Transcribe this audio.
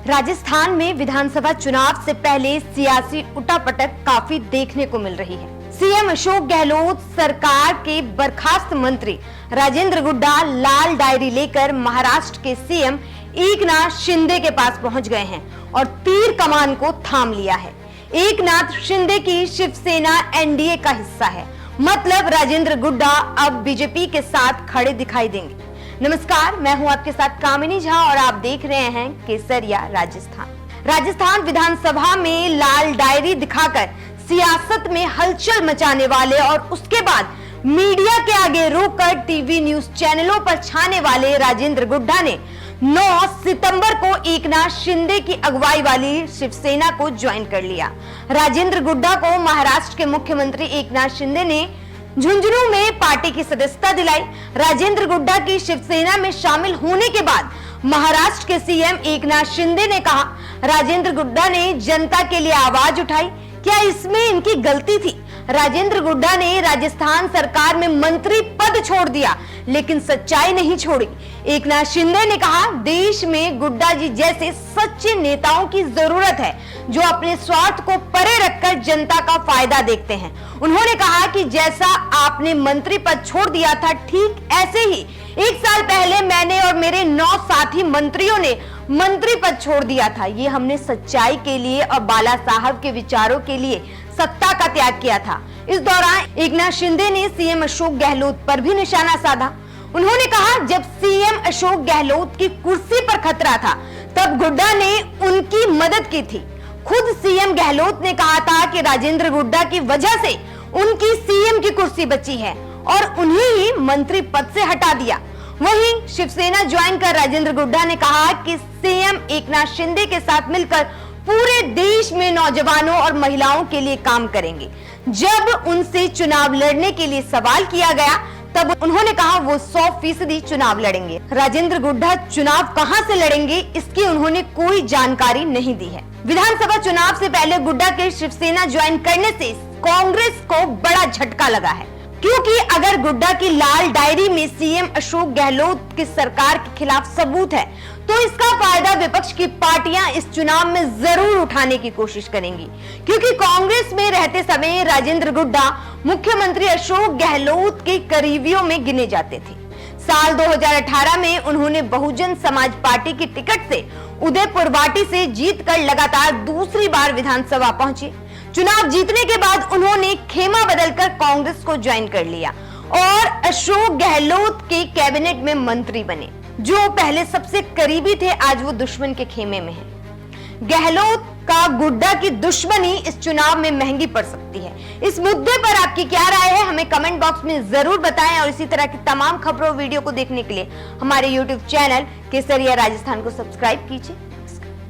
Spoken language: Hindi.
राजस्थान में विधानसभा चुनाव से पहले सियासी उठापटक काफी देखने को मिल रही है। सीएम अशोक गहलोत सरकार के बर्खास्त मंत्री राजेंद्र गुड्डा लाल डायरी लेकर महाराष्ट्र के सीएम एकनाथ शिंदे के पास पहुंच गए हैं और तीर कमान को थाम लिया है। एकनाथ शिंदे की शिवसेना एनडीए का हिस्सा है, मतलब राजेंद्र गुड्डा अब बीजेपी के साथ खड़े दिखाई देंगे। नमस्कार, मैं हूं आपके साथ कामिनी झा और आप देख रहे हैं केसरिया राजस्थान विधानसभा में लाल डायरी दिखाकर सियासत में हलचल मचाने वाले और उसके बाद मीडिया के आगे रोककर टीवी न्यूज चैनलों पर छाने वाले राजेंद्र गुड्डा ने 9 सितंबर को एकनाथ शिंदे की अगुवाई वाली शिवसेना को ज्वाइन कर लिया। राजेंद्र गुड्डा को महाराष्ट्र के मुख्यमंत्री एकनाथ शिंदे ने झुंझुनू में पार्टी की सदस्यता दिलाई। राजेंद्र गुड्डा की शिवसेना में शामिल होने के बाद महाराष्ट्र के सीएम एकनाथ शिंदे ने कहा, राजेंद्र गुड्डा ने जनता के लिए आवाज उठाई, क्या इसमें इनकी गलती थी? राजेंद्र गुड्डा ने राजस्थान सरकार में मंत्री पद छोड़ दिया, लेकिन सच्चाई नहीं छोड़ी। एकनाथ शिंदे ने कहा, देश में गुड्डा जी जैसे सच्चे नेताओं की जरूरत है, जो अपने स्वार्थ को परे रखकर जनता का फायदा देखते हैं। उन्होंने कहा कि जैसा आपने मंत्री पद छोड़ दिया था, ठीक ऐसे ही 1 साल पहले मैंने और मेरे 9 साथी मंत्रियों ने मंत्री पद छोड़ दिया था। ये हमने सच्चाई के लिए और बाला साहब के विचारों के लिए सत्ता का त्याग किया था। इस दौरान एकनाथ शिंदे ने सीएम अशोक गहलोत पर भी निशाना साधा। उन्होंने कहा, जब सीएम अशोक गहलोत की कुर्सी पर खतरा था, तब गुड्डा ने उनकी मदद की थी। खुद सीएम गहलोत ने कहा था कि राजेंद्र गुड्डा की वजह से उनकी सीएम की कुर्सी बची है और उन्हें ही मंत्री पद से हटा दिया। वहीं शिवसेना ज्वाइन कर राजेंद्र गुड्डा ने कहा कि सीएम एकनाथ शिंदे के साथ मिलकर पूरे देश में नौजवानों और महिलाओं के लिए काम करेंगे। जब उनसे चुनाव लड़ने के लिए सवाल किया गया, तब उन्होंने कहा वो 100% चुनाव लड़ेंगे। राजेंद्र गुड्डा चुनाव कहां से लड़ेंगे, इसकी उन्होंने कोई जानकारी नहीं दी है। विधानसभा चुनाव से पहले गुड्डा के शिवसेना ज्वाइन करने से कांग्रेस को बड़ा झटका लगा है, क्योंकि अगर गुड्डा की लाल डायरी में सीएम अशोक गहलोत की सरकार के खिलाफ सबूत है, तो इसका फायदा विपक्ष की पार्टियां इस चुनाव में जरूर उठाने की कोशिश करेंगी, क्योंकि कांग्रेस में रहते समय राजेंद्र गुड्डा मुख्यमंत्री अशोक गहलोत के करीबियों में गिने जाते थे। साल 2018 में उन्होंने बहुजन समाज पार्टी की टिकट से उदयपुर वाटी से जीतकर लगातार दूसरी बार विधानसभा पहुंचे। चुनाव जीतने के बाद उन्होंने खेमा बदलकर कांग्रेस को ज्वाइन कर लिया और अशोक गहलोत के कैबिनेट में मंत्री बने। जो पहले सबसे करीबी थे, आज वो दुश्मन के खेमे में है। गहलोत का गुड्डा की दुश्मनी इस चुनाव में महंगी पड़ सकती है। इस मुद्दे पर आपकी क्या राय है, हमें कमेंट बॉक्स में जरूर बताएं और इसी तरह की तमाम खबरों वीडियो को देखने के लिए हमारे YouTube चैनल केसरिया राजस्थान को सब्सक्राइब कीजिए।